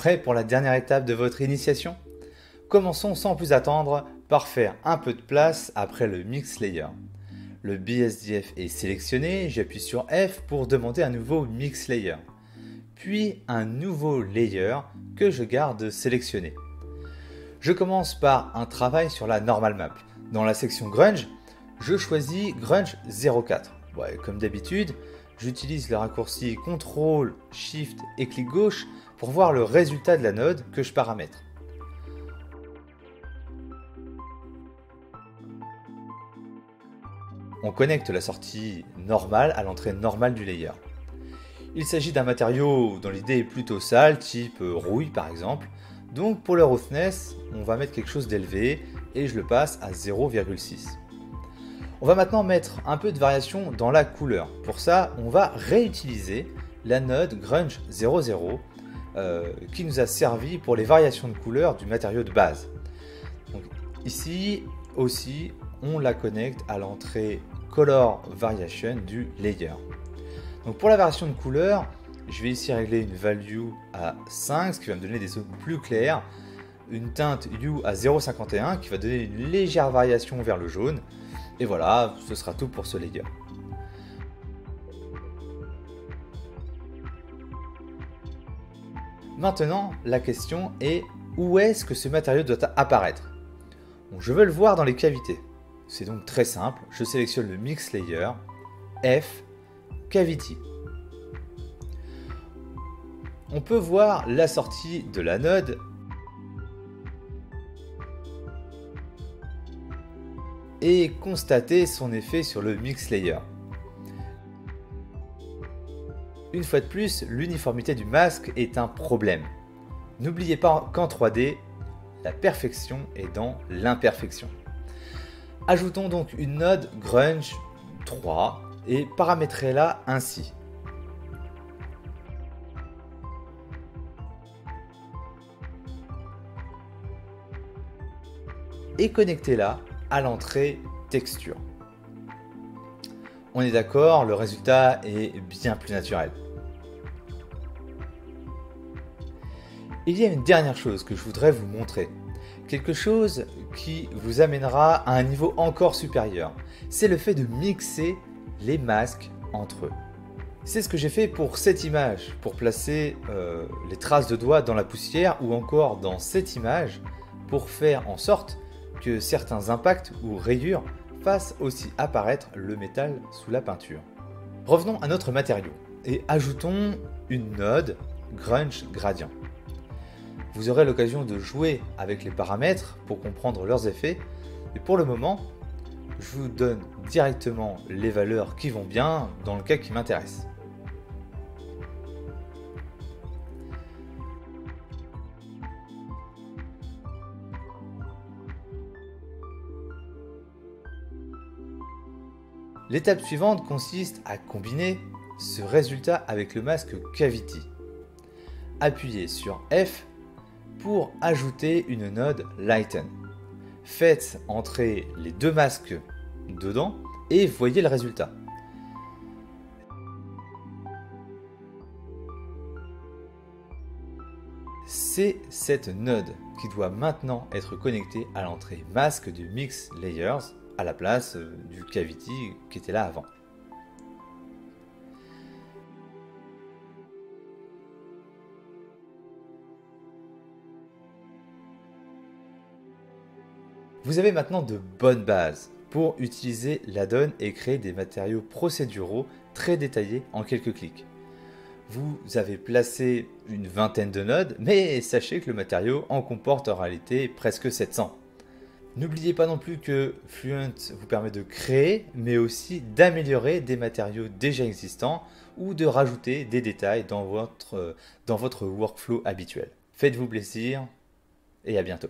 Prêt pour la dernière étape de votre initiation? Commençons sans plus attendre par faire un peu de place après le Mix Layer. Le BSDF est sélectionné, j'appuie sur F pour demander un nouveau Mix Layer. Puis un nouveau layer que je garde sélectionné. Je commence par un travail sur la normal map. Dans la section Grunge, je choisis Grunge 04. Ouais, comme d'habitude, j'utilise le raccourci CTRL, SHIFT et clic gauche pour voir le résultat de la node que je paramètre. On connecte la sortie normale à l'entrée normale du layer. Il s'agit d'un matériau dont l'idée est plutôt sale, type rouille par exemple. Donc pour le roughness, on va mettre quelque chose d'élevé et je le passe à 0,6. On va maintenant mettre un peu de variation dans la couleur. Pour ça, on va réutiliser la node Grunge 00 qui nous a servi pour les variations de couleur du matériau de base. Donc, ici aussi, on la connecte à l'entrée Color Variation du layer. Donc pour la variation de couleur, je vais ici régler une value à 5, ce qui va me donner des zones plus claires, une teinte hue à 0,51 qui va donner une légère variation vers le jaune, et voilà, ce sera tout pour ce layer. Maintenant, la question est où est-ce que ce matériau doit apparaître? Donc, je veux le voir dans les cavités. C'est donc très simple, je sélectionne le Mix Layer, F, Cavity. On peut voir la sortie de la node et constater son effet sur le Mix Layer. Une fois de plus, l'uniformité du masque est un problème. N'oubliez pas qu'en 3D, la perfection est dans l'imperfection. Ajoutons donc une node Grunge 3 et paramétrez-la ainsi. Et connectez-la à l'entrée texture. On est d'accord, le résultat est bien plus naturel. Il y a une dernière chose que je voudrais vous montrer. Quelque chose qui vous amènera à un niveau encore supérieur. C'est le fait de mixer les masques entre eux. C'est ce que j'ai fait pour cette image, pour placer les traces de doigts dans la poussière ou encore dans cette image pour faire en sorte que certains impacts ou rayures fassent aussi apparaître le métal sous la peinture. Revenons à notre matériau et ajoutons une node Grunge Gradient. Vous aurez l'occasion de jouer avec les paramètres pour comprendre leurs effets, et pour le moment, je vous donne directement les valeurs qui vont bien dans le cas qui m'intéresse. L'étape suivante consiste à combiner ce résultat avec le masque Cavity. Appuyez sur F pour ajouter une node Lighten. Faites entrer les deux masques dedans et voyez le résultat. C'est cette node qui doit maintenant être connectée à l'entrée masque du Mix Layers à la place du Cavity qui était là avant. Vous avez maintenant de bonnes bases pour utiliser l'add-on et créer des matériaux procéduraux très détaillés en quelques clics. Vous avez placé une vingtaine de nodes, mais sachez que le matériau en comporte en réalité presque 700. N'oubliez pas non plus que Fluent vous permet de créer, mais aussi d'améliorer des matériaux déjà existants ou de rajouter des détails dans votre workflow habituel. Faites-vous plaisir et à bientôt.